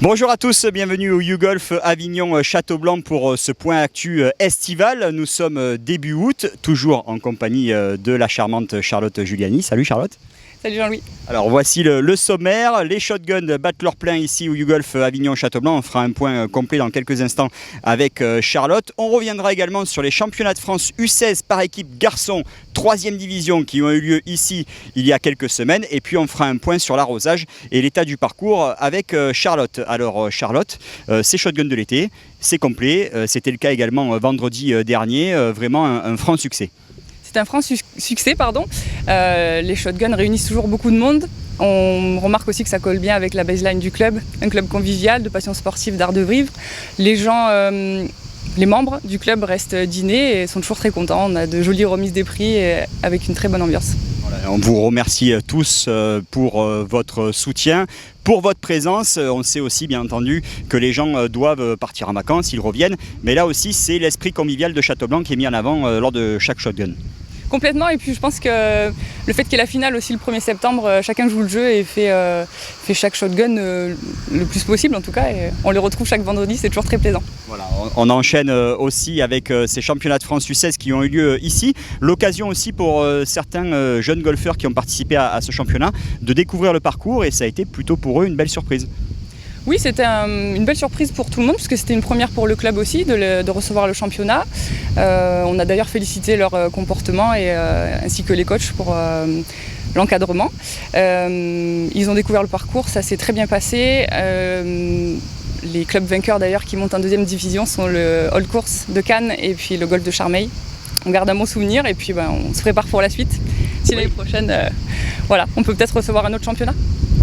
Bonjour à tous, bienvenue au YouGolf Avignon Châteaublanc pour ce point actu estival. Nous sommes début août, toujours en compagnie de la charmante Charlotte Giuliani. Salut Charlotte. Salut Jean-Louis. Alors voici le sommaire, les shotguns battent leur plein ici au YouGolf Avignon Châteaublanc. On fera un point complet dans quelques instants avec Charlotte. On reviendra également sur les championnats de France U16 par équipe garçons 3e division qui ont eu lieu ici il y a quelques semaines. Et puis on fera un point sur l'arrosage et l'état du parcours avec Charlotte. Alors Charlotte, c'est shotgun de l'été, c'est complet. C'était le cas également vendredi dernier, vraiment un franc succès. C'est un franc succès, pardon. Les shotguns réunissent toujours beaucoup de monde. On remarque aussi que ça colle bien avec la baseline du club, un club convivial, de passion sportive, d'art de vivre. Les gens, les membres du club restent dîner et sont toujours très contents. On a de jolies remises des prix avec une très bonne ambiance. Voilà, on vous remercie tous pour votre soutien, pour votre présence. On sait aussi bien entendu que les gens doivent partir en vacances, ils reviennent. Mais là aussi, c'est l'esprit convivial de Châteaublanc qui est mis en avant lors de chaque shotgun. Complètement, et puis je pense que le fait qu'il y ait la finale aussi le 1er septembre, chacun joue le jeu et fait chaque shotgun le plus possible en tout cas, et on les retrouve chaque vendredi, c'est toujours très plaisant. Voilà, on enchaîne aussi avec ces championnats de France U16 qui ont eu lieu ici. L'occasion aussi pour certains jeunes golfeurs qui ont participé à ce championnat de découvrir le parcours, et ça a été plutôt pour eux une belle surprise. Oui, c'était une belle surprise pour tout le monde, puisque c'était une première pour le club aussi de recevoir le championnat. On a d'ailleurs félicité leur comportement ainsi que les coachs pour l'encadrement. Ils ont découvert le parcours, ça s'est très bien passé. Les clubs vainqueurs d'ailleurs qui montent en 2e division sont le All Course de Cannes et puis le Golf de Charmeil. On garde un bon souvenir et puis on se prépare pour la suite. Si l'année prochaine, voilà, on peut peut-être recevoir un autre championnat.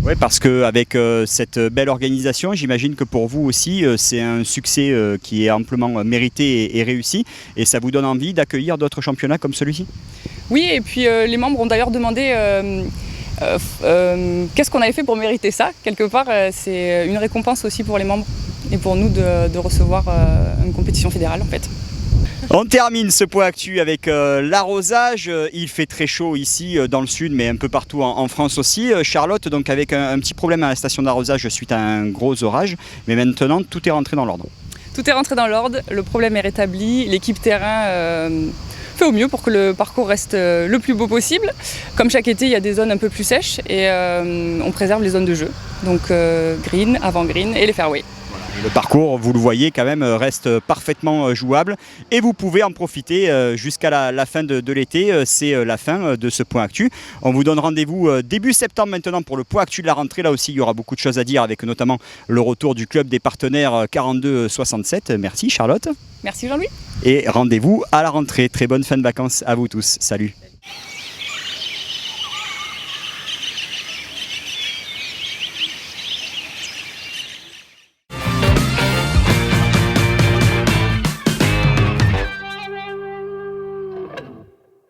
Oui, parce qu'avec cette belle organisation, j'imagine que pour vous aussi, c'est un succès qui est amplement mérité et réussi, et ça vous donne envie d'accueillir d'autres championnats comme celui-ci? Oui, et puis les membres ont d'ailleurs demandé qu'est-ce qu'on avait fait pour mériter ça. Quelque part, c'est une récompense aussi pour les membres et pour nous de recevoir une compétition fédérale en fait. On termine ce point actu avec l'arrosage. Il fait très chaud ici dans le sud, mais un peu partout en France aussi. Charlotte, donc avec un petit problème à la station d'arrosage suite à un gros orage, mais maintenant tout est rentré dans l'ordre. Tout est rentré dans l'ordre, le problème est rétabli, l'équipe terrain fait au mieux pour que le parcours reste le plus beau possible. Comme chaque été, il y a des zones un peu plus sèches et on préserve les zones de jeu, donc green, avant-green et les fairways. Le parcours, vous le voyez, quand même reste parfaitement jouable et vous pouvez en profiter jusqu'à la fin de l'été. C'est la fin de ce point actu. On vous donne rendez-vous début septembre maintenant pour le point actu de la rentrée. Là aussi, il y aura beaucoup de choses à dire avec notamment le retour du club des partenaires 42-67. Merci Charlotte. Merci Jean-Louis. Et rendez-vous à la rentrée. Très bonne fin de vacances à vous tous. Salut.